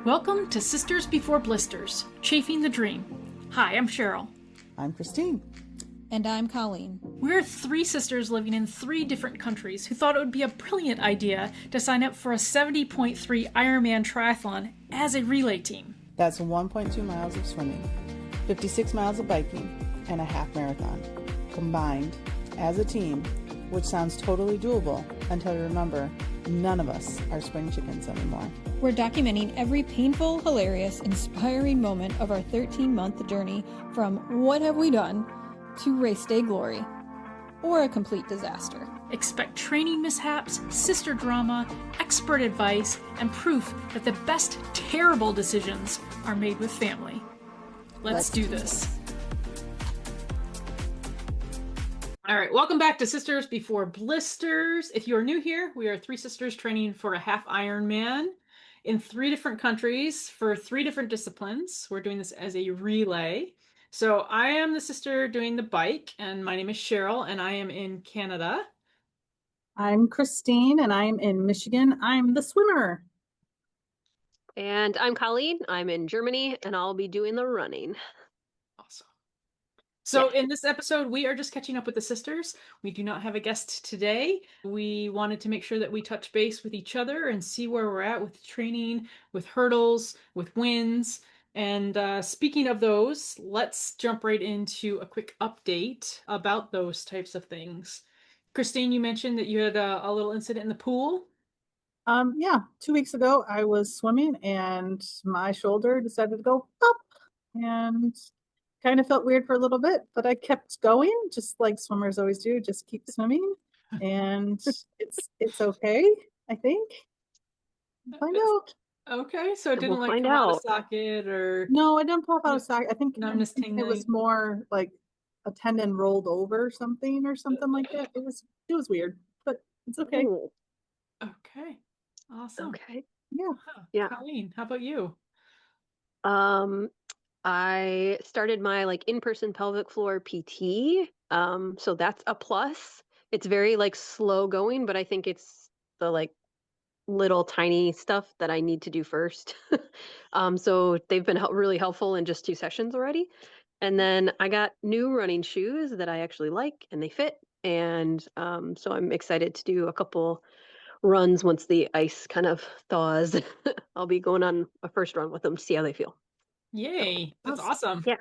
Welcome to Sisters Before Blisters, Chafing the Dream. Hi, I'm Cheryl. I'm Christine. And I'm Colleen. We're three sisters living in three different countries who thought it would be a brilliant idea to sign up for a 70.3 Ironman triathlon as a relay team. That's 1.2 miles of swimming, 56 miles of biking, and a half marathon, combined as a team, which sounds totally doable until you remember none of us are spring chickens anymore. We're documenting every painful, hilarious, inspiring moment of our 13-month journey from what have we done to race day glory, or a complete disaster. Expect training mishaps, sister drama, expert advice, and proof that the best terrible decisions are made with family. Let's do this. All right, welcome back to Sisters Before Blisters. If you are new here, we are three sisters training for a half Ironman in three different countries for three different disciplines. We're doing this as a relay. So I am the sister doing the bike, and my name is Cheryl, and I am in Canada. I'm Christine, and I'm in Michigan. I'm the swimmer. And I'm Colleen. I'm in Germany, and I'll be doing the running. Awesome. So in this episode, we are just catching up with the sisters. We do not have a guest today. We wanted to make sure that we touch base with each other and see where we're at with training, with hurdles, with wins. And speaking of those, let's jump right into a quick update about those types of things. Christine, you mentioned that you had a little incident in the pool. Yeah, 2 weeks ago I was swimming and my shoulder decided to go up and kind of felt weird for a little bit, but I kept going, just like swimmers always do, just keep swimming. And it's okay, I think. Find out. Okay, so it didn't We'll like find come out of out. socket or No, I didn't pop out of socket. I think numbness it was tingling. more like a tendon rolled over something or something like that. It was weird, but it's okay. Ooh, Okay, awesome. okay. Yeah. Yeah. Colleen, how about you? I started my in-person pelvic floor PT. So that's a plus. It's very slow going, but I think it's the little tiny stuff that I need to do first. So they've been really helpful in just 2 sessions already. And then I got new running shoes that I actually like and they fit. And so I'm excited to do a couple runs once the ice kind of thaws. I'll be going on a first run with them to see how they feel. Yay, that's awesome. Yeah.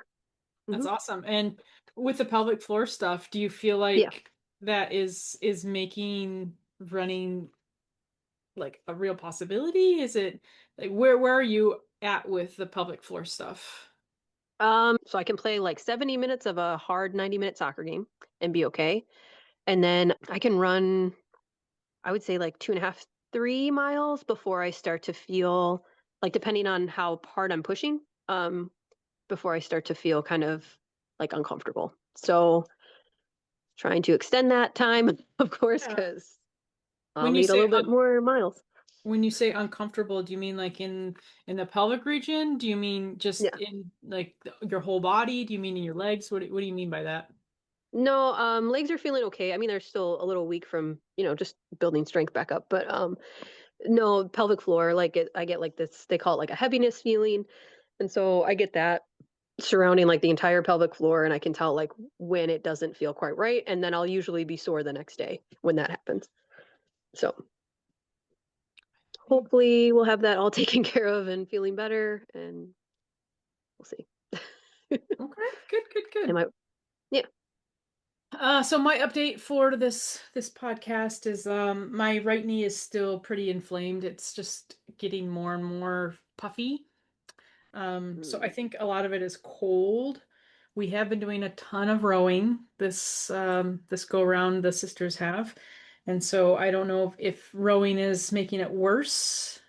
That's Mhm. awesome. And with the pelvic floor stuff, do you feel Yeah. like that is making running like a real possibility? Is it like where are you at with the pelvic floor stuff? So I can play 70 minutes of a hard 90-minute soccer game and be okay. And then I can run, I would say 2.5, 3 miles before I start to feel depending on how hard I'm pushing, before I start to feel kind of uncomfortable. So trying to extend that time, of course, Yeah. because I'll When you need a say little bit more miles. when you say uncomfortable, do you mean like in the pelvic region? Do you mean just Yeah. in like your whole body? Do you mean in your legs? What do you mean by that? No, legs are feeling okay. I mean, they're still a little weak from, just building strength back up, but no, pelvic floor, I get this, they call it a heaviness feeling. And so I get that surrounding the entire pelvic floor, and I can tell when it doesn't feel quite right. And then I'll usually be sore the next day when that happens. So hopefully we'll have that all taken care of and feeling better, and we'll see. Okay, good. Am I, yeah. So my update for this podcast is my right knee is still pretty inflamed. It's just getting more and more puffy. So I think a lot of it is cold. We have been doing a ton of rowing this go around the sisters have. And so I don't know if rowing is making it worse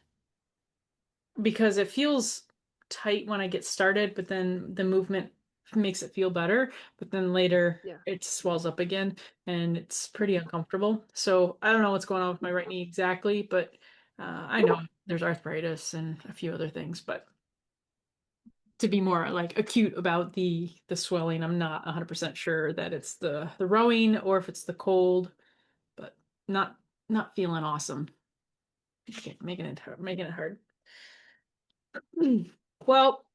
because it feels tight when I get started, but then the movement makes it feel better. But then later Yeah. it swells up again and it's pretty uncomfortable. So I don't know what's going on with my right knee exactly, but I know there's arthritis and a few other things, but to be more acute about the swelling, I'm not 100% sure that it's the rowing or if it's the cold, but not feeling awesome. Okay, making it hard. Well,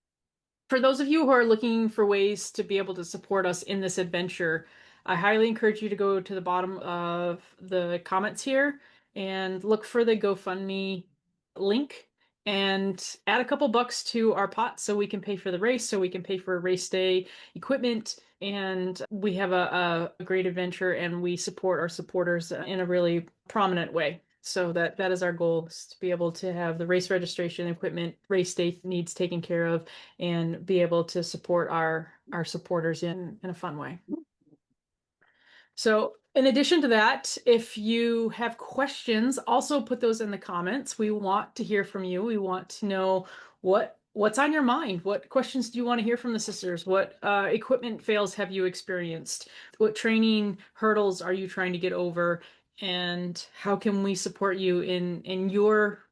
for those of you who are looking for ways to be able to support us in this adventure, I highly encourage you to go to the bottom of the comments here and look for the GoFundMe link and add a couple bucks to our pot so we can pay for the race, so we can pay for race day equipment, and we have a great adventure and we support our supporters in a really prominent way. So that is our goal, is to be able to have the race registration equipment, race day needs taken care of, and be able to support our supporters in a fun way. So in addition to that, if you have questions, also put those in the comments. We want to hear from you. We want to know what's on your mind. What questions do you want to hear from the sisters? What equipment fails have you experienced? What training hurdles are you trying to get over? And how can we support you in your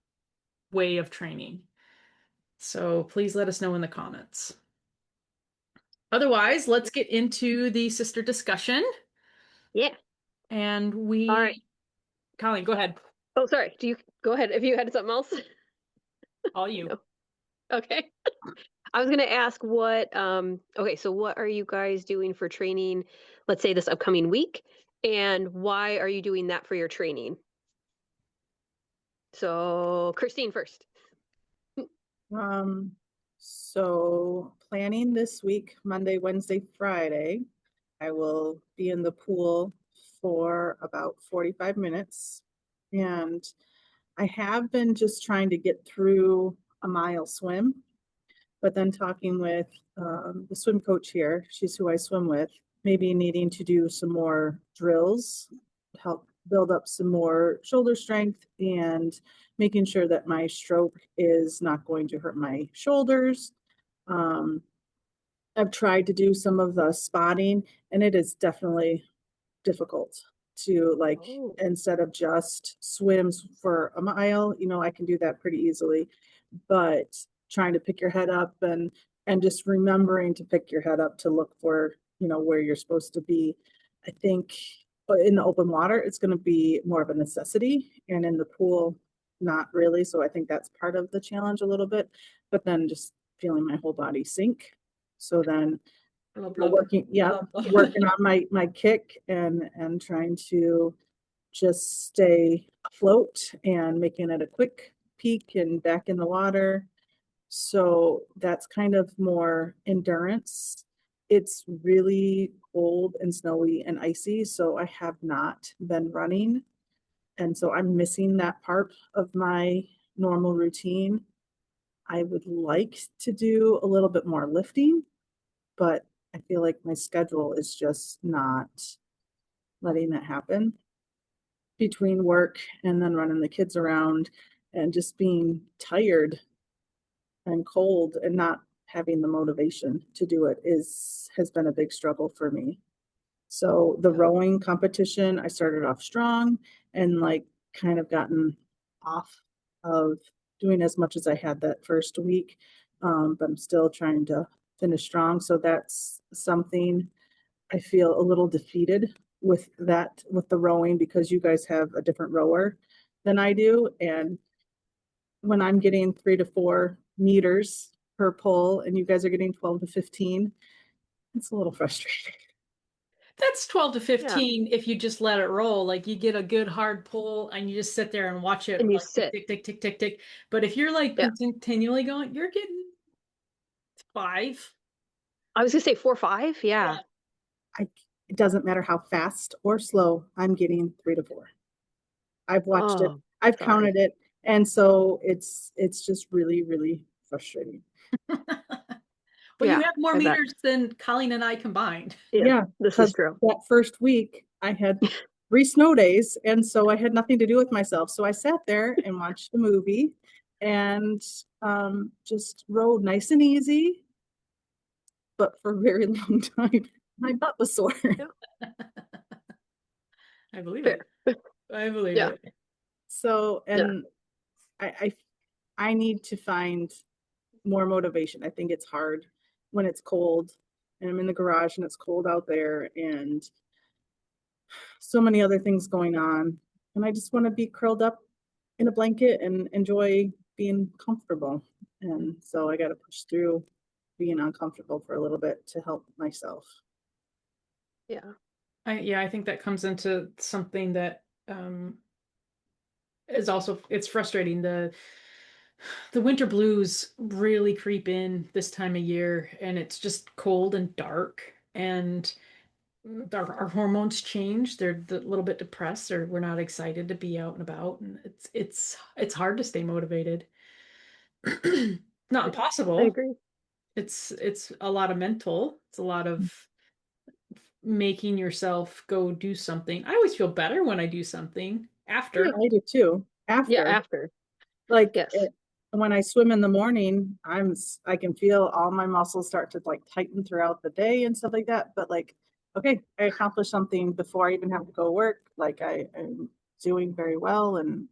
way of training? So please let us know in the comments. Otherwise, let's get into the sister discussion. Yeah. And All right. Colleen, go ahead. Oh, sorry. Do you go ahead if you had something else? All you. No. Okay. I was going to ask what, okay, so what are you guys doing for training, let's say this upcoming week, and why are you doing that for your training? So, Christine first. So planning this week, Monday, Wednesday, Friday, I will be in the pool for about 45 minutes. And I have been just trying to get through a mile swim, but then talking with the swim coach here, she's who I swim with, maybe needing to do some more drills, help build up some more shoulder strength and making sure that my stroke is not going to hurt my shoulders. I've tried to do some of the spotting, and it is definitely difficult to, like, instead of just swims for a mile, I can do that pretty easily, but trying to pick your head up and just remembering to pick your head up to look for, where you're supposed to be. I think in the open water, it's going to be more of a necessity, and in the pool, not really. So I think that's part of the challenge a little bit, but then just feeling my whole body sink. So then working on my kick and trying to just stay afloat and making it a quick peak and back in the water. So that's kind of more endurance. It's really cold and snowy and icy, so I have not been running. And so I'm missing that part of my normal routine. I would like to do a little bit more lifting, but I feel like my schedule is just not letting that happen between work and then running the kids around and just being tired and cold and not having the motivation to do it has been a big struggle for me. So the rowing competition, I started off strong and kind of gotten off of doing as much as I had that first week. But I'm still trying to finish strong. So that's something I feel a little defeated with the rowing, because you guys have a different rower than I do. And when I'm getting 3 to 4 meters per pull and you guys are getting 12 to 15, it's a little frustrating. That's 12 to 15 if you just let it roll. Like, you get a good hard pull and you just sit there and watch it. And you like, sit. tick, tick, tick, tick, tick. But if you're continually going, you're getting 5. I was going to say 4 or 5. Yeah. It doesn't matter how fast or slow, I'm getting 3 to 4. I've watched it. I've counted it. And so it's just really, really frustrating. But you have more meters than Colleen and I combined. Yeah, this is true. That first week I had 3 snow days, and so I had nothing to do with myself. So I sat there and watched a movie and just rode nice and easy. But for a very long time, my butt was sore. I believe it. I believe it. So, and I need to find more motivation. I think it's hard when it's cold and I'm in the garage and it's cold out there and so many other things going on. And I just want to be curled up in a blanket and enjoy being comfortable. And so I got to push through being uncomfortable for a little bit to help myself. Yeah. I think that comes into something that is also, it's frustrating. The winter blues really creep in this time of year, and it's just cold and dark, and our hormones change. They're a little bit depressed, or we're not excited to be out and about, and it's hard to stay motivated. Not I impossible. agree. It's a lot of mental. It's a lot of making yourself go do something. I always feel better when I do something Yeah. after. I do too. Yeah, After, after. like Yes. when I swim in the morning, I can feel all my muscles start to like tighten throughout the day and stuff like that. But like, okay, I accomplished something before I even have to go to work. Like I'm doing very well and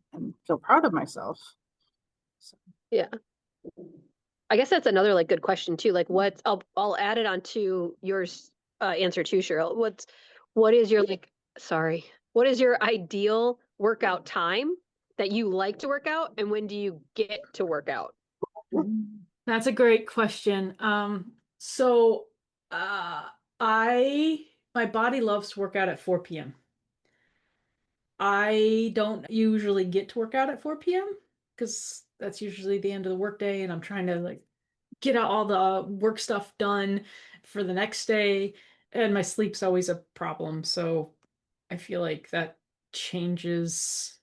feel proud of myself. So, Yeah. I guess that's another like good question too. Like what's I'll add it onto yours answer too, Cheryl. What is your like what is your ideal workout time that you like to work out, and when do you get to work out? That's a great question. So uh I my body loves to work out at 4 p.m. I don't usually get to work out at 4 p.m. because that's usually the end of the workday, and I'm trying to like get out all the work stuff done for the next day, and my sleep's always a problem. So I feel like that changes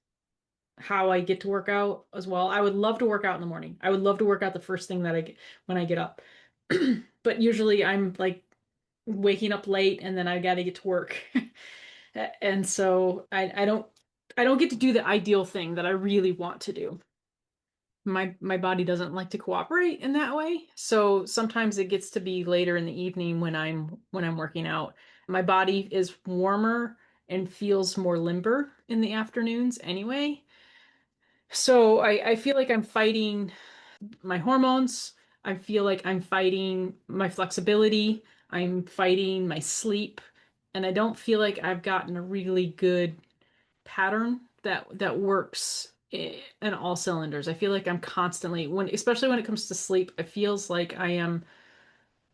how I get to work out as well. I would love to work out in the morning. I would love to work out the first thing that I get when I get up. But usually I'm like waking up late and then I got to get to work. And so I don't get to do the ideal thing that I really want to do. My body doesn't like to cooperate in that way. So sometimes it gets to be later in the evening when I'm working out. My body is warmer and feels more limber in the afternoons anyway. So I feel like I'm fighting my hormones. I feel like I'm fighting my flexibility. I'm fighting my sleep. And I don't feel like I've gotten a really good pattern that works in all cylinders. I feel like I'm constantly especially when it comes to sleep, it feels like I am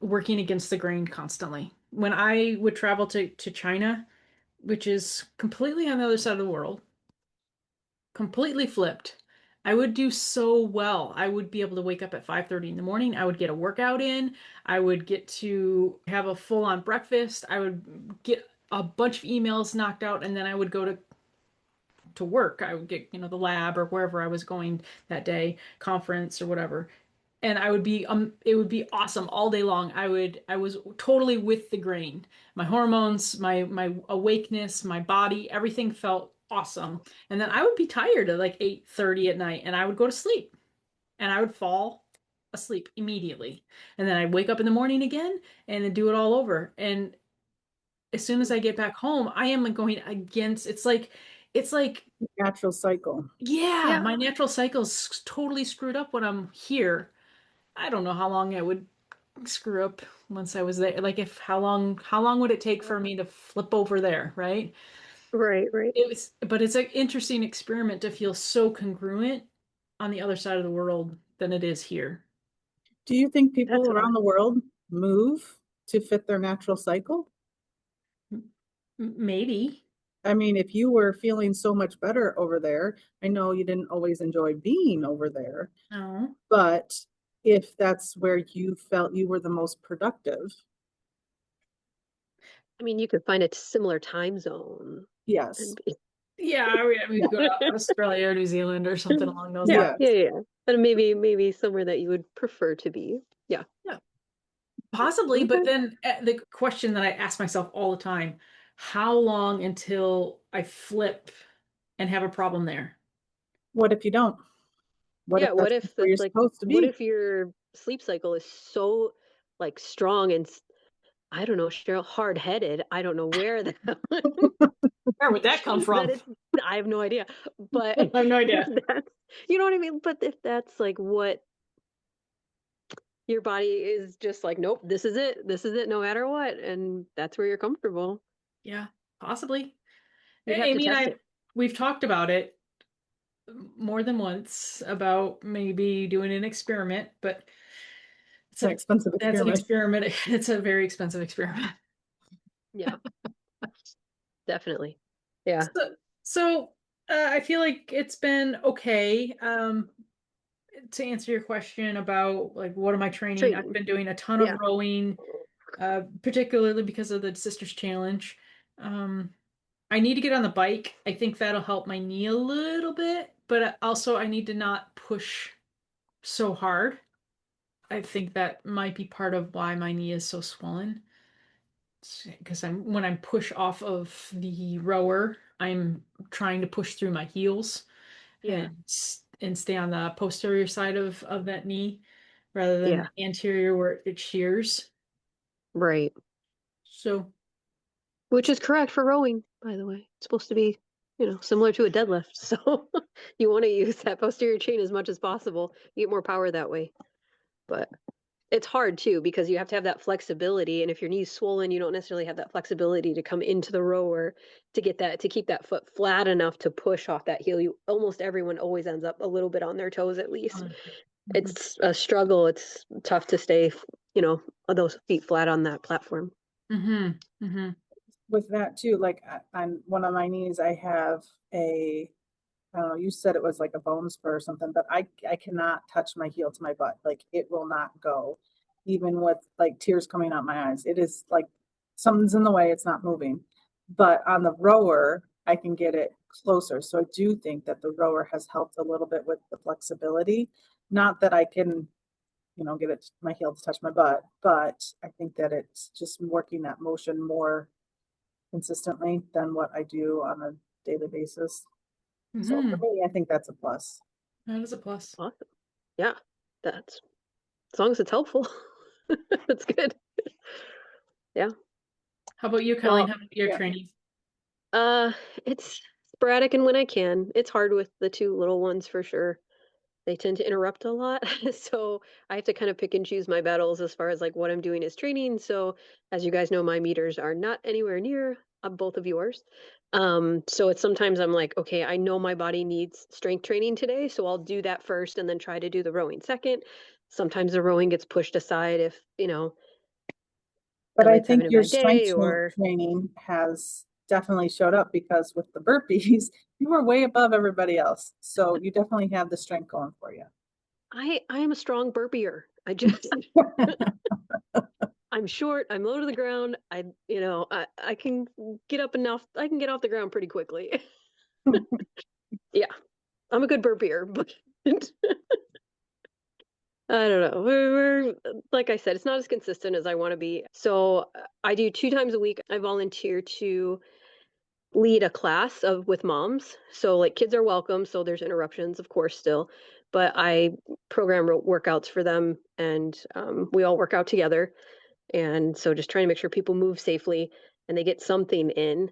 working against the grain constantly. When I would travel to China, which is completely on the other side of the world, completely flipped. I would do so well. I would be able to wake up at 5:30 in the morning. I would get a workout in. I would get to have a full-on breakfast. I would get a bunch of emails knocked out, and then I would go to work. I would get, the lab or wherever I was going that day, conference or whatever. And it would be awesome all day long. I was totally with the grain. My hormones, my awakeness, my body, everything felt awesome. And then I would be tired at like 8:30 at night and I would go to sleep and I would fall asleep immediately. And then I'd wake up in the morning again and then do it all over. And as soon as I get back home, I am going against, it's like natural cycle. yeah, Yeah. my natural cycle's totally screwed up when I'm here. I don't know how long I would screw up once I was there. Like if how long would it take for me to flip over there, right? Right, right. But it's an interesting experiment to feel so congruent on the other side of the world than it is here. Do you think That's people what I around the world move to fit their natural cycle? Maybe. I mean, if you were feeling so much better over there, I know you didn't always enjoy being over there, No. but if that's where you felt you were the most productive, I mean, you could find a similar time zone yes. and be Yeah, we'd go to Australia or New Zealand or something along those yeah, lines. Yes. yeah, yeah. But maybe somewhere that you would prefer to be. Yeah. Yeah, possibly, Okay. but then the question that I ask myself all the time, how long until I flip and have a problem there? What if you don't? What Yeah, if what that's if where you're it's like supposed to what be? if your sleep cycle is so like strong and I don't know, Cheryl, hard-headed. I don't know where that Where would that come that from? it's I have no idea. But I have no if idea. that's you know what I mean? But if that's like what your body is just like, nope, this is it. This is it no matter what. And that's where you're comfortable. Yeah, possibly. You'd have I to mean, test it. we've talked about it. more than once about maybe doing an experiment, but It's an expensive that's an experiment. experiment. It's a very expensive experiment. Yeah, definitely. Yeah. So, I feel like it's been okay. To answer your question about like what am I training? I've Training. been doing a ton of Yeah. rowing, particularly because of the Sisters Challenge. I need to get on the bike. I think that'll help my knee a little bit, but also I need to not push so hard. I think that might be part of why my knee is so swollen. Because when I'm push off of the rower, I'm trying to push through my heels Yeah. and stay on the posterior side of that knee rather than Yeah. the anterior where it shears. Right. So, Which is correct for rowing, by the way. It's supposed to be, similar to a deadlift. So you want to use that posterior chain as much as possible. You get more power that way. But it's hard too because you have to have that flexibility. And if your knee's swollen, you don't necessarily have that flexibility to come into the rower to keep that foot flat enough to push off that heel. Almost everyone always ends up a little bit on their toes at least. It's a struggle. It's tough to stay, those feet flat on that platform. mm-hmm, mm-hmm. With that too, like on one of my knees, I have I don't know, you said it was like a bone spur or something, but I cannot touch my heel to my butt. Like it will not go, even with like tears coming out my eyes. It is like something's in the way, it's not moving. But on the rower, I can get it closer. So I do think that the rower has helped a little bit with the flexibility. Not that I can, get my heel to touch my butt, but I think that it's just working that motion more consistently than what I do on a daily basis. So for Mm-hmm. me, I think that's a plus. That is a plus. Awesome. Yeah. That's as long as it's helpful. That's good. Yeah. How about you, Colleen? Well, How about your yeah, training? Uh, it's sporadic and when I can. It's hard with the two little ones for sure. They tend to interrupt a lot. So I have to kind of pick and choose my battles as far as like what I'm doing as training. So as you guys know, my meters are not anywhere near both of yours. So it's sometimes I'm like, okay, I know my body needs strength training today, so I'll do that first and then try to do the rowing second. Sometimes the rowing gets pushed aside if, but I Elliot's think having a your bad day strength or training has definitely showed up because with the burpees, you were way above everybody else. So you definitely have the strength going for you. I am a strong burpier. I just I'm short, I'm low to the ground. I can get up enough. I can get off the ground pretty quickly. Yeah. I'm a good burpier, but I don't know. We're like I said, it's not as consistent as I want to be. So I do 2 times a week. I volunteer to lead a class with moms. So like kids are welcome. So there's interruptions, of course, still, but I program workouts for them, and we all work out together. And so just trying to make sure people move safely and they get something in.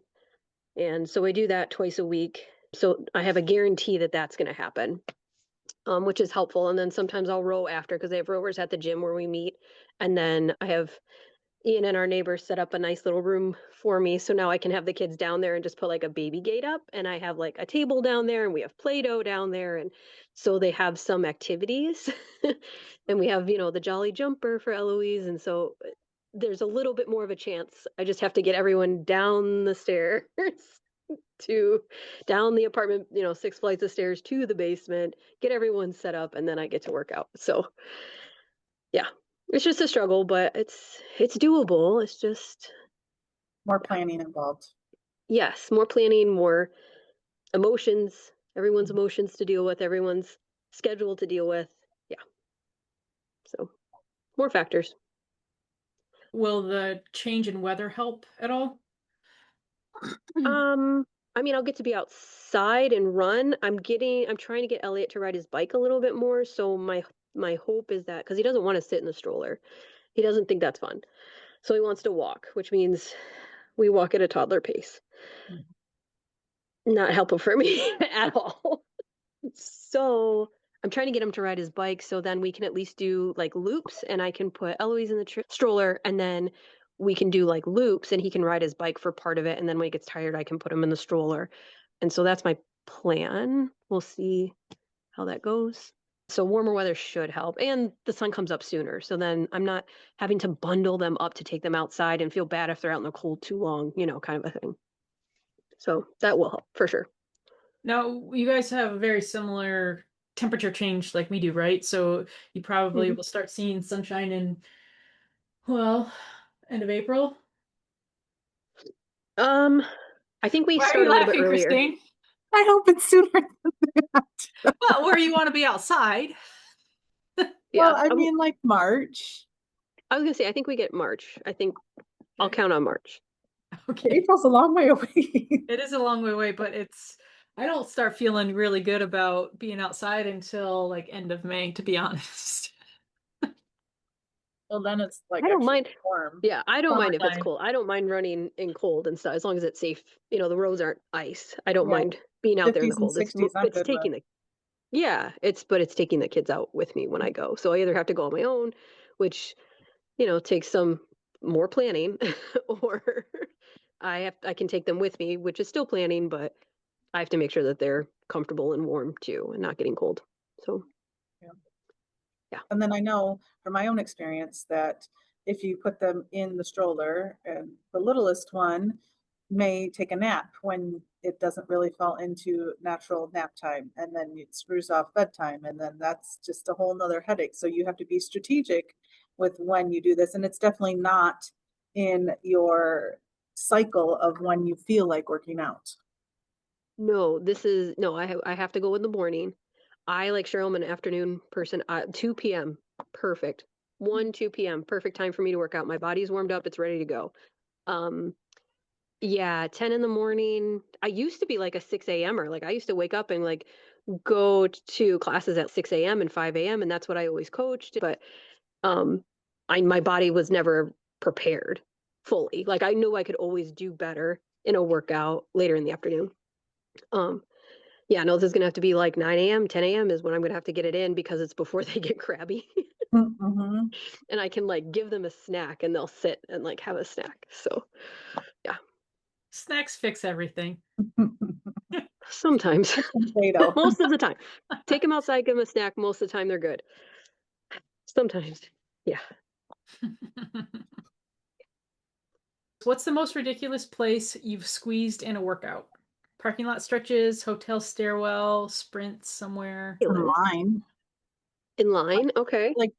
And so I do that twice a week. So I have a guarantee that that's going to happen, which is helpful. And then sometimes I'll row after because they have rowers at the gym where we meet. And then I have Ian and our neighbors set up a nice little room for me. So now I can have the kids down there and just put like a baby gate up. And I have like a table down there and we have Play-Doh down there. And so they have some activities. And we have, the Jolly Jumper for Eloise. And so there's a little bit more of a chance. I just have to get everyone down the stairs to down the apartment, 6 flights of stairs to the basement, get everyone set up, and then I get to work out. So yeah, it's just a struggle, but it's doable. It's just More planning involved. yes, more planning, more emotions, everyone's emotions to deal with, everyone's schedule to deal with. Yeah. So more factors. Will the change in weather help at all? I mean, I'll get to be outside and run. I'm trying to get Elliot to ride his bike a little bit more. So my hope is that because he doesn't want to sit in the stroller, he doesn't think that's fun. So he wants to walk, which means we walk at a toddler pace. Not helpful for me at all. So I'm trying to get him to ride his bike so then we can at least do like loops and I can put Eloise in the stroller and then we can do like loops and he can ride his bike for part of it. And then when he gets tired, I can put him in the stroller. And so that's my plan. We'll see how that goes. So warmer weather should help, and the sun comes up sooner. So then I'm not having to bundle them up to take them outside and feel bad if they're out in the cold too long, kind of a thing. So that will help for sure. Now, you guys have a very similar temperature change like we do, right? So you probably Mhm. will start seeing sunshine in, well, end of April. Um, I think we Why are start you a little bit laughing, earlier. Christine? I hope it's sooner than that. Well, where you want to be outside. Yeah, Well, I mean, like March. I was gonna say I think we get March. I think I'll count on March. Okay. April's a long way away. It is a long way away, but I don't start feeling really good about being outside until like end of May, to be honest. Well, then it's like I don't actually mind. warm. Yeah, I don't mind if it's Summertime. cold. I don't mind running in cold and stuff as long as it's safe. The roads aren't ice. I don't Yeah, mind being out there in the 50s and cold. It's 60s I'm it's good with. taking the yeah, it's taking the kids out with me when I go. So I either have to go on my own, which takes some more planning, or I can take them with me, which is still planning, but I have to make sure that they're comfortable and warm too and not getting cold. So Yeah. yeah. And then I know from my own experience that if you put them in the stroller, and the littlest one may take a nap when it doesn't really fall into natural nap time, and then it screws off bedtime, and then that's just a whole nother headache. So you have to be strategic with when you do this, and it's definitely not in your cycle of when you feel like working out. No, this is no, I have to go in the morning. I like Cheryl, I'm an afternoon person. 2 p.m. Perfect. 2 p.m. Perfect time for me to work out. My body's warmed up, it's ready to go. Um, yeah, 10 in the morning. I used to be like a 6 a.m.er. Like I used to wake up and like go to classes at 6 a.m. and 5 a.m. and that's what I always coached. But um my body was never prepared fully. Like I knew I could always do better in a workout later in the afternoon. Um, yeah, no, this is gonna have to be like 9 a.m., 10 a.m. is when I'm gonna have to get it in because it's before they get crabby. Mhm. And I can like give them a snack and they'll sit and like have a snack. So yeah, Snacks fix everything. sometimes. Play-Doh. Most of the time. Take them outside, give them a snack. Most of the time they're good. Sometimes. Yeah. What's the most ridiculous place you've squeezed in a workout? Parking lot stretches, hotel stairwell, sprints somewhere. Online, In line. Okay. like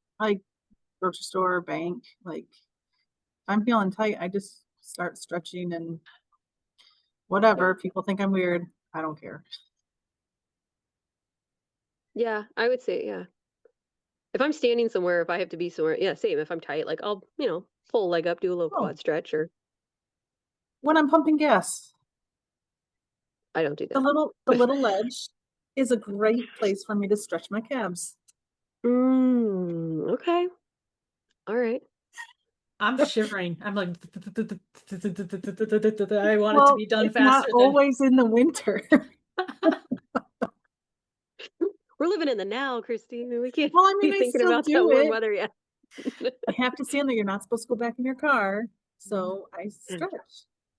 grocery store, bank, like if I'm feeling tight, I just start stretching and whatever. People think I'm weird. I don't care. Yeah, I would say, yeah. If I'm standing somewhere, if I have to be somewhere, yeah, same. If I'm tight, like I'll, pull a leg up, do a little Oh, quad stretch, or when I'm pumping gas, I don't do the that. little ledge is a great place for me to stretch my calves. Okay. All right. I'm shivering. I'm like, I want it to Well, be done it's not faster than. always in the winter. We're living in the now, Christine. We can't Well, I mean, be I thinking still about that do warm it. weather yet. I have to stand there. You're not supposed to go back in your car. So I stretch.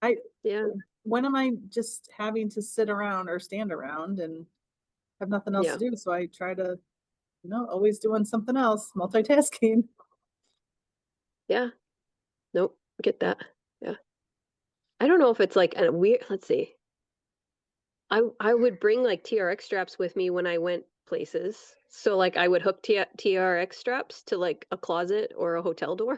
I Yeah. When am I just having to sit around or stand around and have nothing else Yeah. to do? So I try to, always doing something else, multitasking. Yeah. Nope. Get that. Yeah. I don't know if it's like a weird, let's see. I would bring like TRX straps with me when I went places. So like I would hook TRX straps to like a closet or a hotel door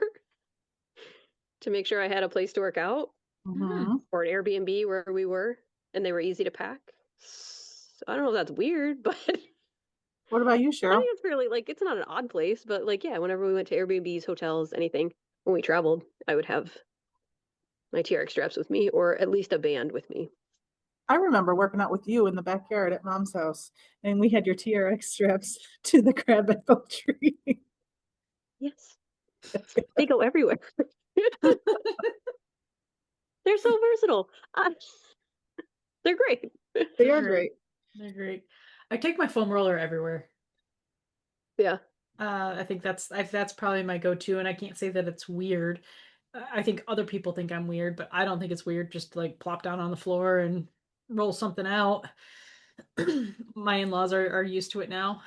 to make sure I had a place to work out, Hmm. Hmm. or an Airbnb where we were and they were easy to pack. So, I don't know if that's weird, but I What about you, think Cheryl? it's fairly like it's not an odd place, but like yeah, whenever we went to Airbnbs, hotels, anything, when we traveled, I would have my TRX straps with me or at least a band with me. I remember working out with you in the backyard at mom's house, and we had your TRX straps to the crab apple tree. Yes. They go everywhere. They're so versatile. They're great. They They're are great. great. They're great. I take my foam roller everywhere. Yeah. I think that's probably my go-to, and I can't say that it's weird. I think other people think I'm weird, but I don't think it's weird just to like plop down on the floor and roll something out. My in-laws are used to it now.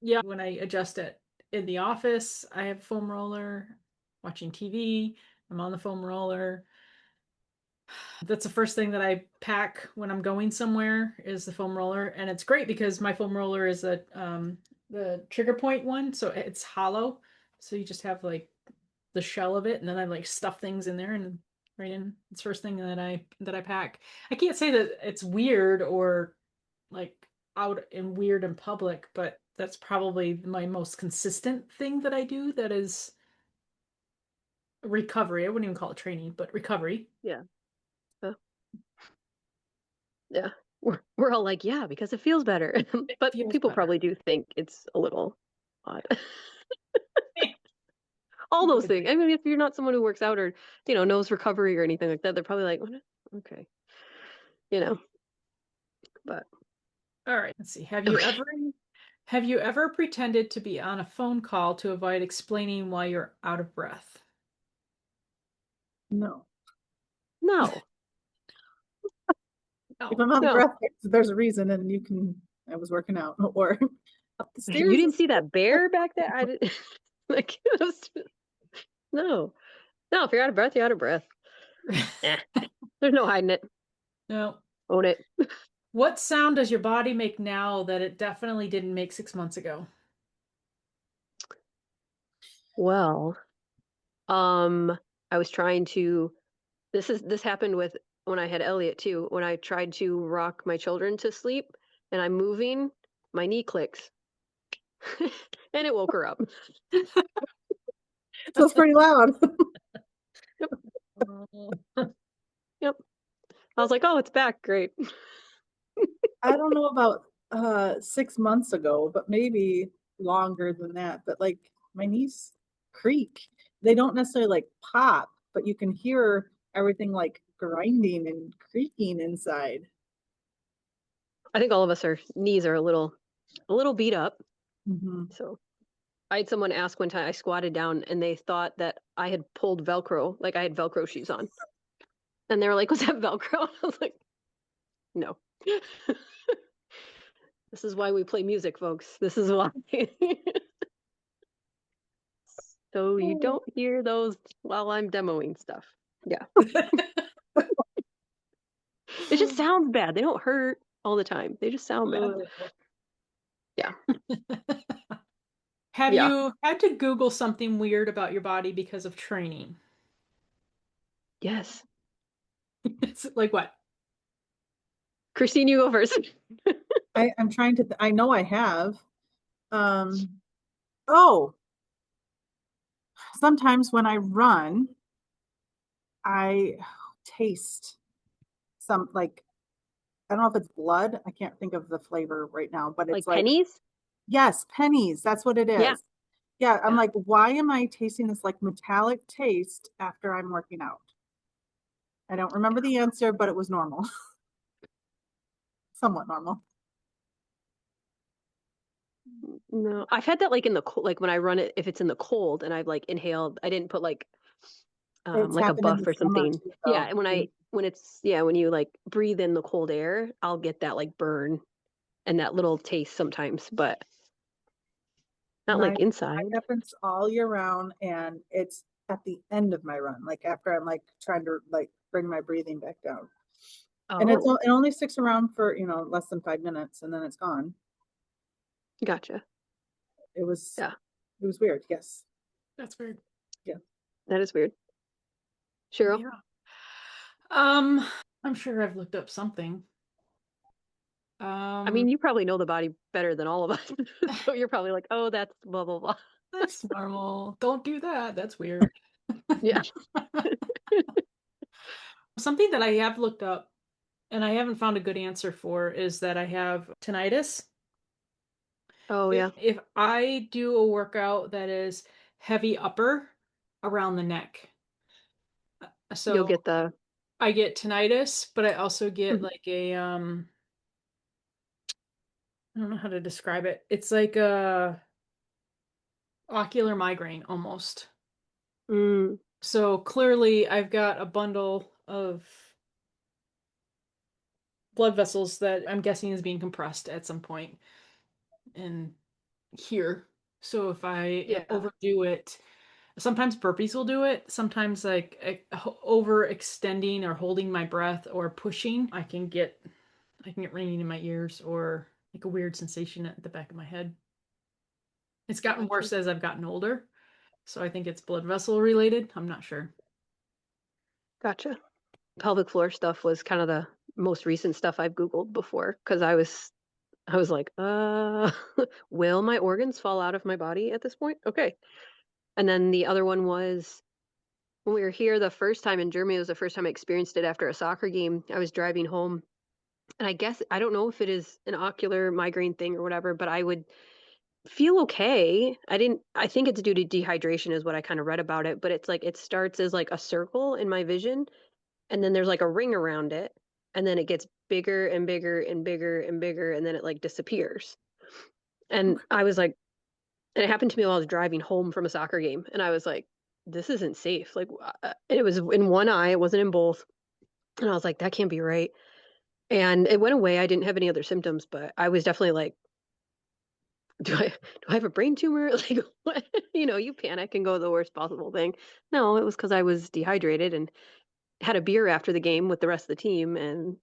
Yeah, when I adjust it in the office, I have foam roller. Watching TV, I'm on the foam roller. That's the first thing that I pack when I'm going somewhere is the foam roller, and it's great because my foam roller is the trigger point one, so it's hollow. So you just have like the shell of it, and then I like stuff things in there and right in. It's the first thing that I pack. I can't say that it's weird or like out and weird in public, but that's probably my most consistent thing that I do that is recovery. I wouldn't even call it training, but recovery. Yeah. Yeah. We're all like, yeah, because it feels better. But Feels people better. probably do think it's a little odd. All those things. I mean, if you're not someone who works out or, knows recovery or anything like that, they're probably like, okay. But All right, let's see. Have okay. you ever pretended to be on a phone call to avoid explaining why you're out of breath? No. No. If No. I'm out of No. breath, there's a reason, and I was working out or up the stairs. You didn't see that bear back there? I didn't like no. No, if you're out of breath, you're out of breath. There's no hiding it. No. Own it. What sound does your body make now that it definitely didn't make 6 months ago? Well, I was trying to this happened with when I had Elliot too. When I tried to rock my children to sleep and I'm moving, my knee clicks. And it woke her up. So it's pretty loud. Yep. I was like, oh, it's back. Great. I don't know about 6 months ago, but maybe longer than that. But like my knees creak. They don't necessarily like pop, but you can hear everything like grinding and creaking inside. I think all of us our knees are a little beat up. Mm-hmm. So I had someone ask one time, I squatted down and they thought that I had pulled Velcro, like I had Velcro shoes on. And they were like, was that Velcro? I was like, no. This is why we play music, folks. This is why. So you don't hear those while I'm demoing stuff. Yeah. It just sounds bad. They don't hurt all the time. They just sound bad. Yeah. Have Yeah. you had to Google something weird about your body because of training? Yes. It's like what? Christine, you go first. I'm trying to, I know I have. Oh, sometimes when I run, I taste some like, I don't know if it's blood. I can't think of the flavor right now, but it's Like like, pennies? yes, pennies. That's what it Yeah. is. Yeah, I'm Yeah. like, why am I tasting this like metallic taste after I'm working out? I don't remember the answer, but it was normal. Somewhat normal. No, I've had that like in the cold, like when I run it, if it's in the cold and I've like inhaled, I didn't put like It's a happened in buff the or summer something. too, Yeah, though. and when you like breathe in the cold air, I'll get that like burn and that little taste sometimes, but not Mine like inside. happens all year round, and it's at the end of my run, like after I'm like trying to like bring my breathing back down. And Oh, it only sticks around for, less than 5 minutes and then it's gone. gotcha. It was Yeah, it was weird, yes. That's weird. Yeah. that is weird. Cheryl? Yeah. I'm sure I've looked up something. I mean, you probably know the body better than all of us. So you're probably like, oh, that's blah, blah, blah. That's normal. Don't do that. That's weird. Yeah. Something that I have looked up and I haven't found a good answer for is that I have tinnitus. Oh, yeah. If I do a workout that is heavy upper around the neck, You'll so get the, I get tinnitus, but I also get Mhm. like I don't know how to describe it. It's like a ocular migraine almost. Mm, So clearly I've got a bundle of blood vessels that I'm guessing is being compressed at some point in here. So if I Yeah. overdo it, sometimes burpees will do it. Sometimes like overextending or holding my breath or pushing, I can get ringing in my ears or like a weird sensation at the back of my head. It's gotten worse Gotcha. as I've gotten older. So I think it's blood vessel related. I'm not sure. Gotcha. Pelvic floor stuff was kind of the most recent stuff I've Googled before because I was like, will my organs fall out of my body at this point? Okay. And then the other one was when we were here the first time in Germany, it was the first time I experienced it after a soccer game. I was driving home, and I guess I don't know if it is an ocular migraine thing or whatever, but I would feel okay. I think it's due to dehydration is what I kind of read about it, but it's like it starts as like a circle in my vision, and then there's like a ring around it, and then it gets bigger and bigger and bigger and bigger, and then it like disappears. And I was like, and it happened to me while I was driving home from a soccer game, and I was like, this isn't safe. Like, and it was in one eye, it wasn't in both, and I was like, that can't be right. And it went away. I didn't have any other symptoms, but I was definitely like, do I have a brain tumor? Like, what? You panic and go the worst possible thing. No, it was because I was dehydrated and had a beer after the game with the rest of the team, and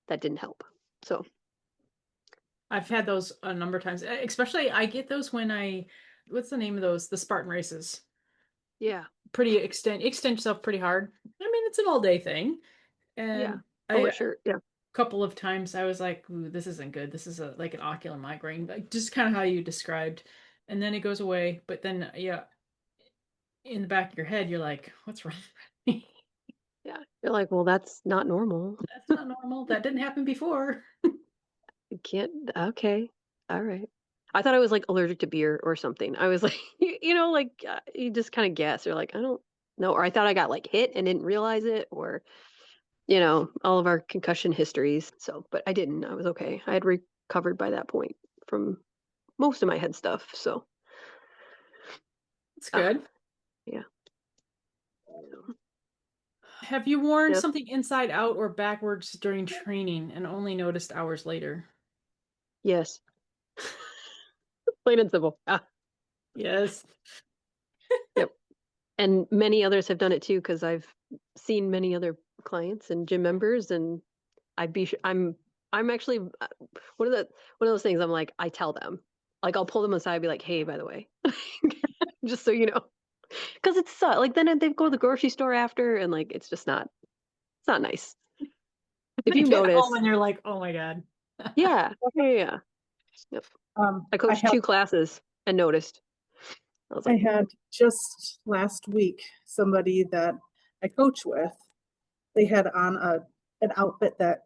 that didn't help. So, I've had those a number of times. Especially I get those when what's the name of those? The Spartan races. yeah, Pretty extend yourself pretty hard. I mean, it's an all day thing. yeah. And Oh, a sure. Yeah. couple of times I was like, ooh, this isn't good. This is like an ocular migraine, like just kind of how you described. And then it goes away. But then, yeah, in the back of your head, you're like, what's wrong with me? Yeah. You're like, well, that's not normal. That's not normal. That didn't happen before. You can't. Okay. All right. I thought I was like allergic to beer or something. I was like, like you just kind of guess. You're like, I don't know. Or I thought I got like hit and didn't realize it, or, all of our concussion histories. So, but I didn't. I was okay. I had recovered by that point from most of my head stuff. So, It's uh, good. yeah. Have you worn Yep. something inside out or backwards during training and only noticed hours later? Yes. Plain and simple. Yes. Yep. And many others have done it too, because I've seen many other clients and gym members, and I'm actually one of those things. I'm like, I tell them, like, I'll pull them aside and be like, hey, by the way, just so you know, because it's like then they go to the grocery store after, and like it's not nice. If You you get home notice, and you're like, oh my God. yeah, yeah. Yep. I I coached have 2 classes and noticed. I was I like, had just last week somebody that I coach with, they had on an outfit that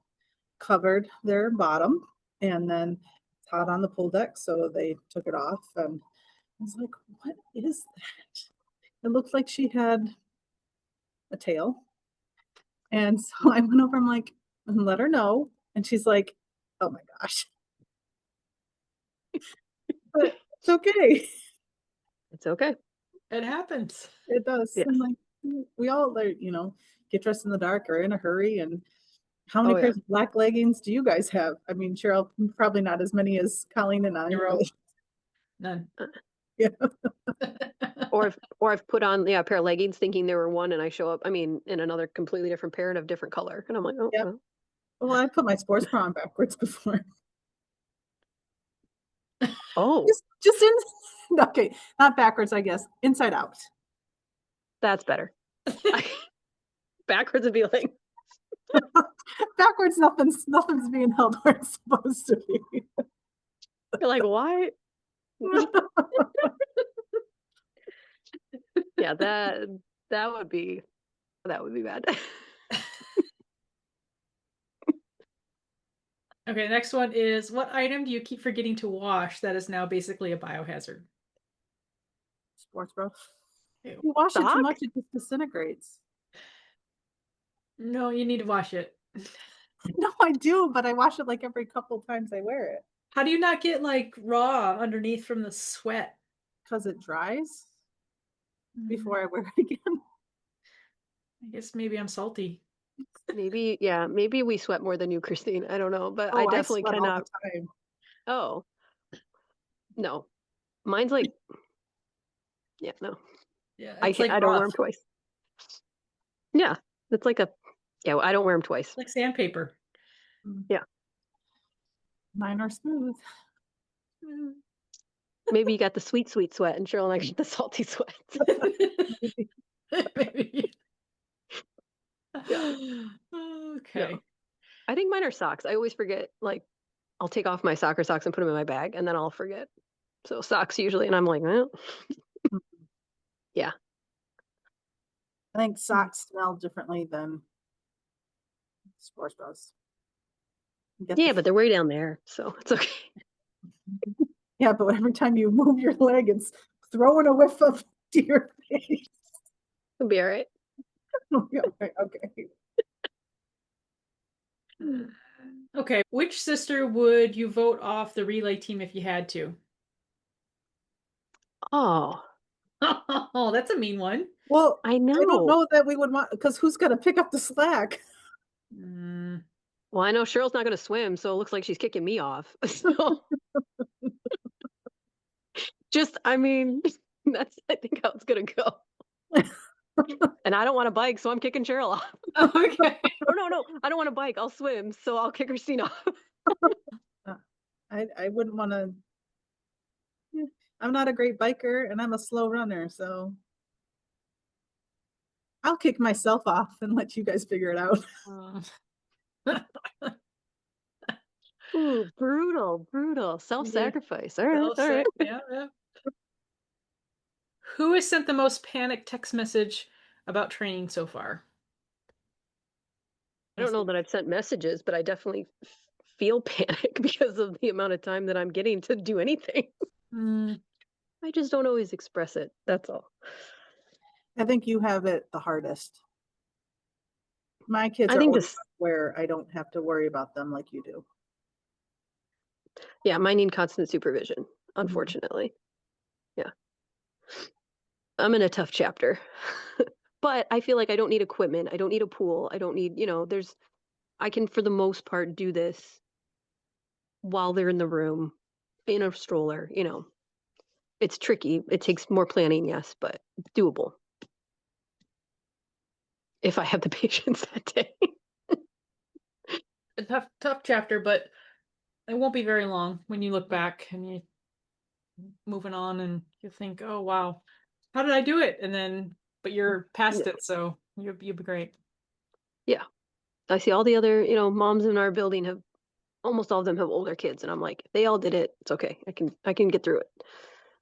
covered their bottom and then it's hot on the pool deck, so they took it off and I was like, what is that? It looked like she had a tail. And so I went over, I'm like, and let her know. And she's like, oh my gosh. But it's okay. it's okay. It happens. It does. Yes. I'm like, we all like, get dressed in the dark or in a hurry. And how many Oh yeah. pairs of black leggings do you guys have? I mean, Cheryl, probably not as many as Colleen and I, Zero. but None. yeah. Or I've put on a pair of leggings thinking they were one, and I show up. I mean, in another completely different pair and of different color, and I'm like, oh, Yep. well. Well, I put my sports bra on backwards before. Oh, Just in, okay, not backwards, I guess, inside out. that's better. Backwards would be like, Backwards, nothing's being held where it's supposed to be. you're like, why? Yeah, that would be bad. Okay, next one is what item do you keep forgetting to wash that is now basically a biohazard? Sports bra. Ew. You wash it too Sock? much, it just disintegrates. No, you need to wash it. No, I do, but I wash it like every couple times I wear it How do you not get like raw underneath from the sweat? because it dries Mm, before I wear it again. I guess maybe I'm salty. Maybe, yeah, maybe we sweat more than you, Christine. I don't know, but I Oh, I definitely sweat all the cannot. time. Oh, no. Mine's like, yeah, no. Yeah, I it's can, like I don't wear rough, them twice. Yeah, it's like a, yeah, I don't wear them twice. like sandpaper. Mm, Yeah. Mine are smooth. Maybe you got the sweet, sweet sweat, and Cheryl and I get the salty sweat. Maybe. Yeah. Okay. No. I think mine are socks. I always forget, like, I'll take off my soccer socks and put them in my bag, and then I'll forget. So socks usually, and I'm like, well, yeah. I think socks smell differently than sports bras. Get the Yeah, but they're way down there, so it's okay. yeah, but every time you move your leg, it's throwing a whiff of to your face. It'll be all right. Yeah, okay. Okay. Which sister would you vote off the relay team if you had to? Oh, Oh, that's a mean one. Well, I I don't know. know that we would want because who's gonna pick up the slack? Mm, Well, I know Cheryl's not going to swim, so it looks like she's kicking me off. So just, I mean, that's, I think, how it's going to go. And I don't want to bike, so I'm kicking Cheryl off. okay. Or no, I don't want to bike. I'll swim, so I'll kick Christine off. I wouldn't want to. I'm not a great biker and I'm a slow runner, so I'll kick myself off and let you guys figure it out. Ooh, brutal. Self-sacrifice. All right, all right. Yeah, yeah. Who has sent the most panic text message about training so far? I don't know that I've sent messages, but I definitely feel panic because of the amount of time that I'm getting to do anything. Mm, I just don't always express it. That's all. I think you have it the hardest. My kids I are think old this, enough where I don't have to worry about them like you do. yeah, mine need constant supervision, unfortunately. Yeah. I'm in a tough chapter. But I feel like I don't need equipment. I don't need a pool. I don't need, I can, for the most part, do this while they're in the room in a stroller. It's tricky. It takes more planning, yes, but doable if I have the patience that day. a tough chapter, but it won't be very long when you look back and you moving on and you think, oh wow, how did I do it? And then, but you're past Yeah. it, so you'll be great. Yeah. I see all the other, moms in our building have almost all of them have older kids, and I'm like, they all did it. It's okay. I can get through it.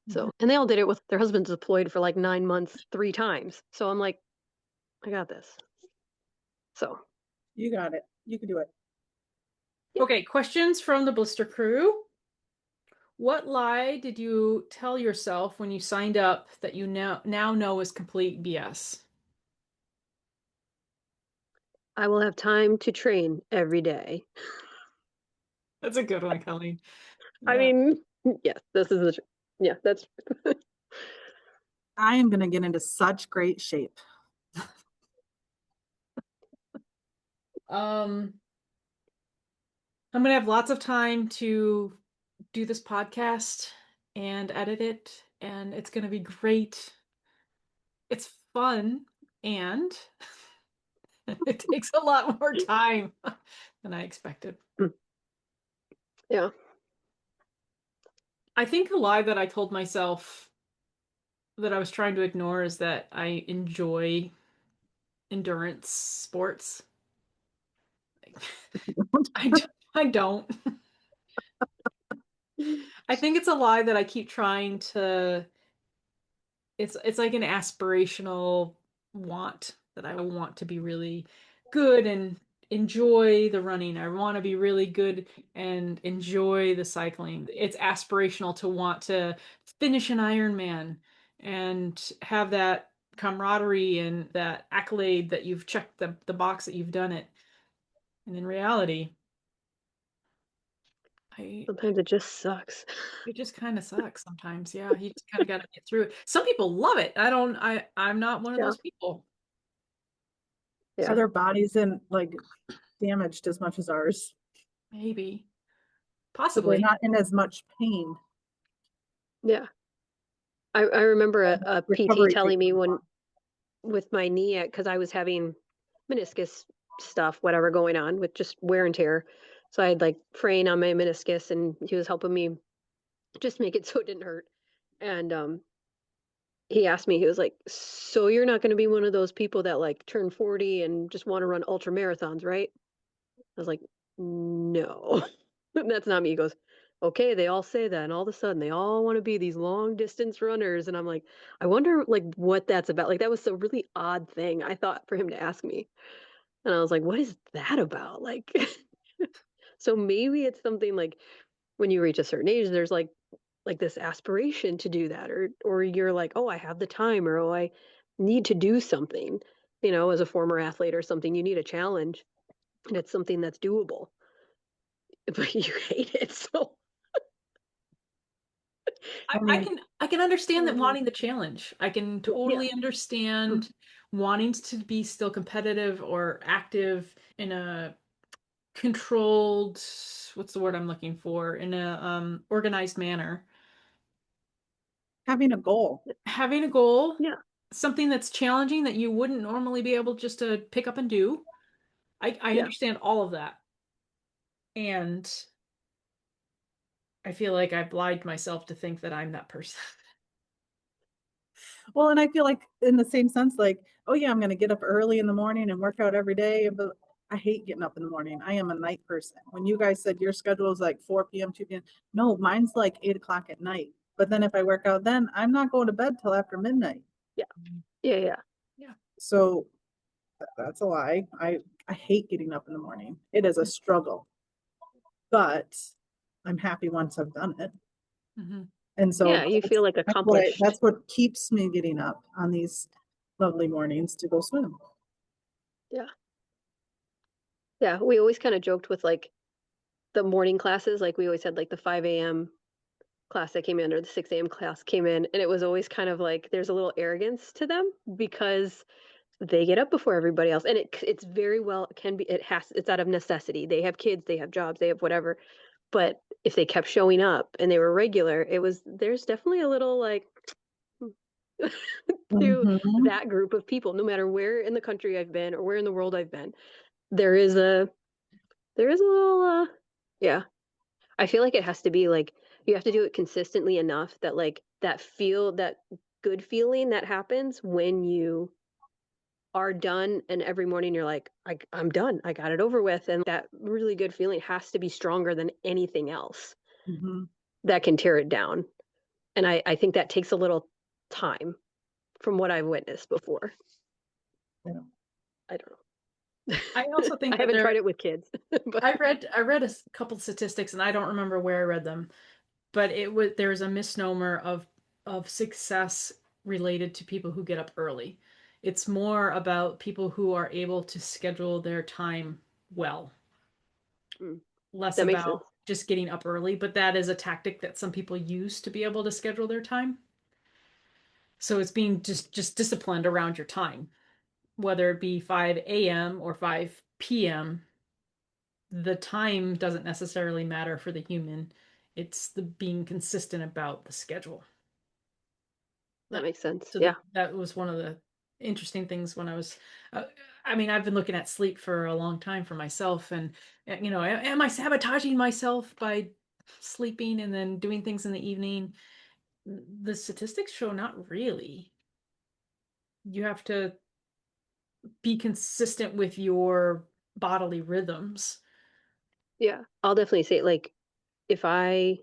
So, and they all did it with their husbands deployed for like 9 months, 3 times. So I'm like, I got this. So, You got it. You can do it. yeah. Okay, questions from the Blister crew. What lie did you tell yourself when you signed up that you now know is complete BS? I will have time to train every day. That's a good one, Colleen. I Yeah. mean, yes, this is yeah, that's I am going to get into such great shape. I'm gonna have lots of time to do this podcast and edit it, and it's gonna be great. It's fun, and it takes a lot more time than I expected. yeah. I think a lie that I told myself that I was trying to ignore is that I enjoy endurance sports. I, I don't. I think it's a lie that I keep trying to. It's like an aspirational want that I want to be really good and enjoy the running. I want to be really good and enjoy the cycling. It's aspirational to want to finish an Ironman and have that camaraderie and that accolade that you've checked the box that you've done it. And in reality, I Sometimes it just sucks. it just kind of sucks sometimes. Yeah, you just kind of got to get through it. Some people love it. I'm not one of Yeah. those people. So Yeah. their bodies isn't like damaged as much as ours. Maybe. So they're Possibly. not in as much pain. Yeah. I remember a PT Recovery telling takes me longer. with my knee, because I was having meniscus stuff, whatever going on with just wear and tear. So I had like fraying on my meniscus, and he was helping me just make it so it didn't hurt. And he asked me, he was like, "So you're not going to be one of those people that like turn 40 and just want to run ultra marathons, right?" I was like, "No, that's not me." He goes, "Okay, they all say that, and all of a sudden they all want to be these long distance runners." And I'm like, I wonder like what that's about. Like that was a really odd thing I thought for him to ask me. And I was like, what is that about? Like, so maybe it's something like when you reach a certain age, there's like this aspiration to do that, or you're like, oh, I have the time, or oh, I need to do something. As a former athlete or something, you need a challenge, and it's something that's doable. But you hate it, so I, I I mean, can I can understand that um, wanting the challenge. I can yeah, totally understand wanting to be still competitive or active in a controlled, what's the word I'm looking for, in a organized manner. having a goal. Having a goal, yeah, something that's challenging that you wouldn't normally be able just to pick up and do. I yeah. understand all of that. And I feel like I've lied to myself to think that I'm that person. Well, and I feel like in the same sense, like, oh yeah, I'm gonna get up early in the morning and work out every day, but I hate getting up in the morning. I am a night person. When you guys said your schedule is like 4 p.m., 2 p.m., no, mine's like 8 o'clock at night. But then if I work out then, I'm not going to bed till after midnight. Yeah, yeah, yeah. Yeah. So that's a lie. I hate getting up in the morning. It is a struggle, but I'm happy once I've done it. Mhm. And so Yeah, you feel like that's accomplished. what keeps me getting up on these lovely mornings to go swim. Yeah. Yeah, we always kind of joked with like the morning classes. Like we always had like the 5 a.m. class that came in or the 6 a.m. class came in. And it was always kind of like there's a little arrogance to them because they get up before everybody else. And it's very well, it can be, it's out of necessity. They have kids, they have jobs, they have whatever. But if they kept showing up and they were regular, there's definitely a little like, to Mhm. that group of people, no matter where in the country I've been or where in the world I've been, there is a little yeah. I feel like it has to be like you have to do it consistently enough that like that good feeling that happens when you are done and every morning you're like I'm done. I got it over with, and that really good feeling has to be stronger than anything else Mhm. that can tear it down. And I think that takes a little time from what I've witnessed before. Yeah. I don't know. I also I think that haven't tried it with kids, but I read a couple statistics and I don't remember where I read them, but there's a misnomer of success related to people who get up early. It's more about people who are able to schedule their time well, mm, less that makes about sense. just getting up early, but that is a tactic that some people use to be able to schedule their time. So it's being just disciplined around your time, whether it be 5 a.m. or 5 p.m. The time doesn't necessarily matter for the human. It's the being consistent about the schedule. That That makes sense. so Yeah. that was one of the interesting things when I was. Uh, I mean, I've been looking at sleep for a long time for myself, and am I sabotaging myself by sleeping and then doing things in the evening? The statistics show not really. You have to be consistent with your bodily rhythms. Yeah. I'll definitely say like if I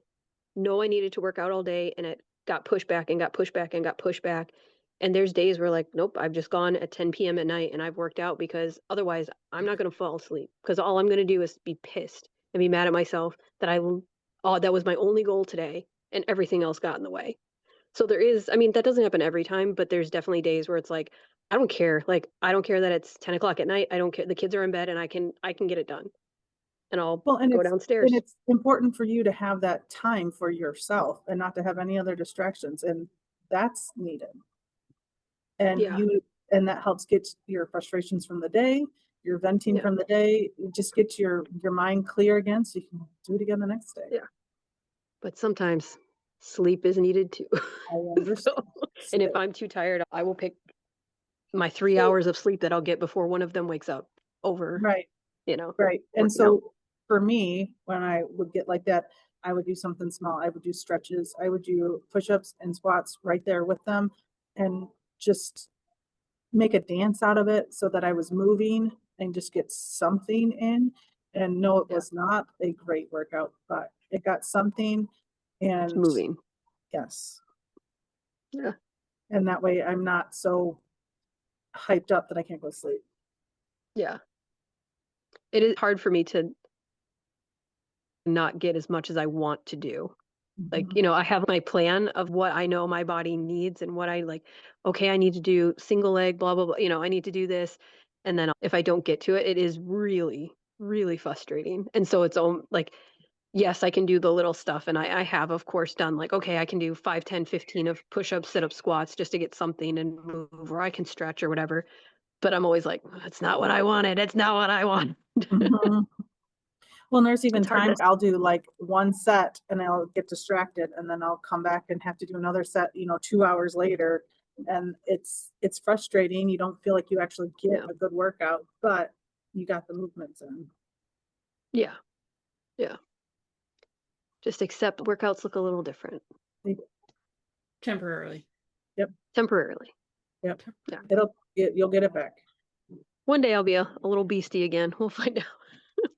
know I needed to work out all day and it got pushed back and got pushed back and got pushed back. And there's days where like, nope, I've just gone at 10 p.m. at night and I've worked out because otherwise I'm not going to fall asleep because all I'm going to do is be pissed and be mad at myself that that was my only goal today and everything else got in the way. So there is, I mean, that doesn't happen every time, but there's definitely days where it's like, I don't care. Like, I don't care that it's 10 o'clock at night. I don't care. The kids are in bed and I can get it done and I'll Well, go and downstairs. it's important for you to have that time for yourself and not to have any other distractions, and that's needed. And Yeah. and that helps get your frustrations from the day, your venting Yeah. from the day. It just gets your mind clear again, so you can do it again the next day. Yeah. But sometimes sleep is needed too. I understand. And if I'm too tired, I will pick my 3 hours of sleep that I'll get before one of them wakes up over, Right. you know, Right. And working out. so for me, when I would get like that, I would do something small. I would do stretches. I would do push-ups and squats right there with them and just make a dance out of it so that I was moving and just get something in. And no, it Yeah. was not a great workout, but it got something. It's And moving. yes. Yeah. And that way I'm not so hyped up that I can't go to sleep. Yeah. It is hard for me to not get as much as I want to do. Like, Mhm. you know, I have my plan of what I know my body needs and what I like, okay, I need to do single leg, blah, blah, blah. You know, I need to do this. And then if I don't get to it, it is really, really frustrating. And so it's like, yes, I can do the little stuff. And I have, of course, done like, okay, I can do 5, 10, 15 of push-ups, sit-up, squats just to get something and move, or I can stretch or whatever. But I'm always like, it's not what I wanted. It's not what I want. Mhm. Well, there's even It's hard to, times I'll do like one set and I'll get distracted and then I'll come back and have to do another set, 2 hours later. And it's frustrating. You don't feel like you actually get yeah, a good workout, but you got the movements in. yeah, yeah. Just accept workouts look a little different Temporarily. temporarily. Yep. Yeah. You'll get it back. One day I'll be a little beastie again. We'll find out.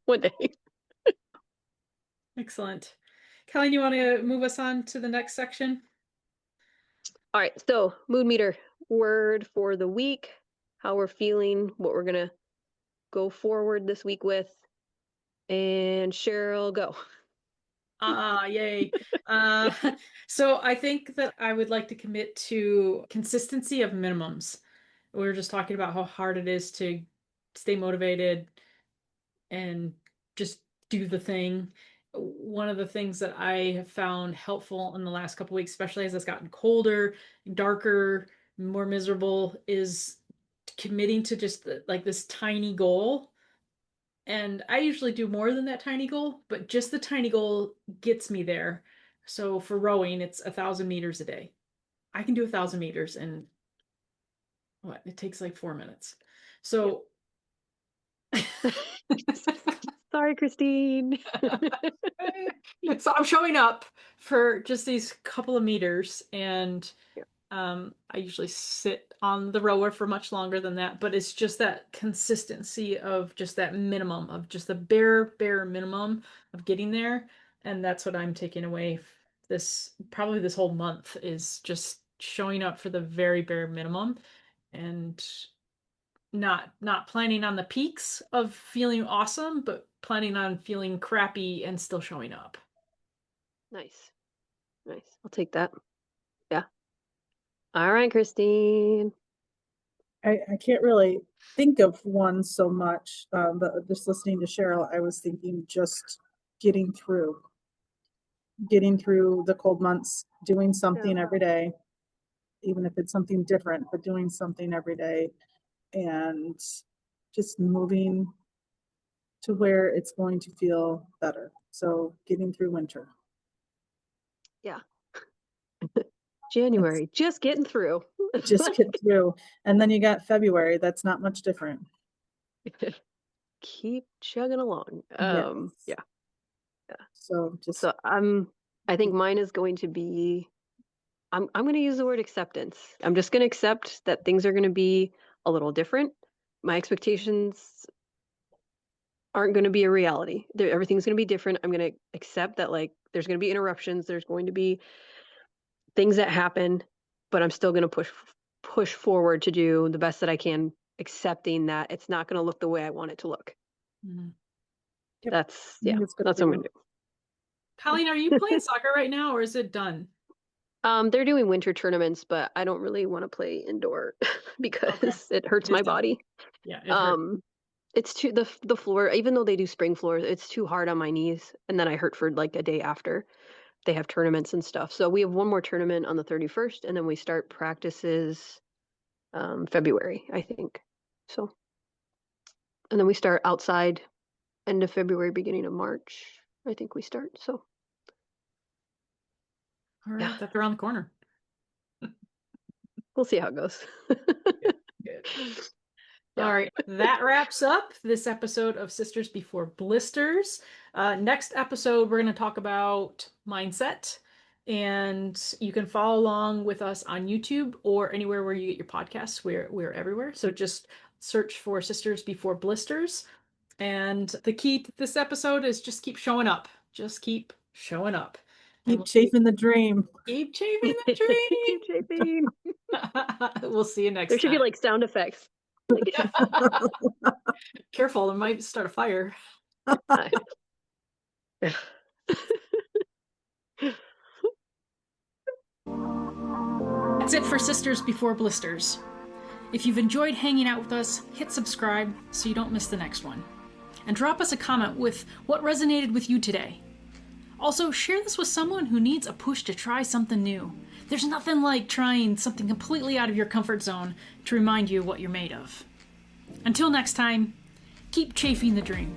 One day. Excellent. Colleen, you want to move us on to the next section? All right. So, mood meter word for the week, how we're feeling, what we're going to go forward this week with. And Cheryl, go. Yay. Uh, so I think that I would like to commit to consistency of minimums. We were just talking about how hard it is to stay motivated and just do the thing. One of the things that I have found helpful in the last couple weeks, especially as it's gotten colder, darker, more miserable, is committing to just like this tiny goal. And I usually do more than that tiny goal, but just the tiny goal gets me there. So for rowing, it's 1,000 meters a day. I can do 1,000 meters in what? It takes like 4 minutes. So Sorry, Christine. so I'm showing up for just these couple of meters, and Yeah. I usually sit on the rower for much longer than that, but it's just that consistency of just that minimum of just the bare minimum of getting there. And that's what I'm taking away probably this whole month is just showing up for the very bare minimum and not planning on the peaks of feeling awesome, but planning on feeling crappy and still showing up. Nice. Nice. I'll take that. Yeah. All right, Christine. I can't really think of one so much, but just listening to Cheryl, I was thinking just getting through the cold months, doing something every day, even if it's something different, but doing something every day and just moving to where it's going to feel better. So getting through winter. Yeah. January, just getting through. Just get through. And then you got February. That's not much different. Keep chugging along. Yes. Yeah. So So I think mine is going to be I'm going to use the word acceptance. I'm just going to accept that things are going to be a little different. My expectations aren't going to be a reality. Everything's going to be different. I'm going to accept that like there's going to be interruptions, there's going to be things that happen, but I'm still going to push forward to do the best that I can, accepting that it's not going to look the way I want it to look. Mm-hmm. Yep. That's That's what I'm going to do. Colleen, are you playing soccer right now or is it done? They're doing winter tournaments, but I don't really want to play indoor because it hurts my body. Yeah, it hurts. It's too the floor, even though they do spring floors, it's too hard on my knees, and then I hurt for like a day after. They have tournaments and stuff. So we have one more tournament on the 31st, and then we start practices February, I think. So, and then we start outside end of February, beginning of March. I think we start. So, All right, yeah. that's around the corner. We'll see how it goes. Good. Yeah. All right, that wraps up this episode of Sisters Before Blisters. Next episode, we're going to talk about mindset, and you can follow along with us on YouTube or anywhere where you get your podcasts. We're everywhere, so just search for Sisters Before Blisters. And the key to this episode is just keep showing up. Just keep showing up. And Keep chasing the dream. keep chasing the dream. Keep chasing. We'll see you next There should time. be like sound effects. Like, Careful, it might start a fire. That's it for Sisters Before Blisters. If you've enjoyed hanging out with us, hit subscribe so you don't miss the next one. And drop us a comment with what resonated with you today. Also, share this with someone who needs a push to try something new. There's nothing like trying something completely out of your comfort zone to remind you what you're made of. Until next time, keep chafing the dream.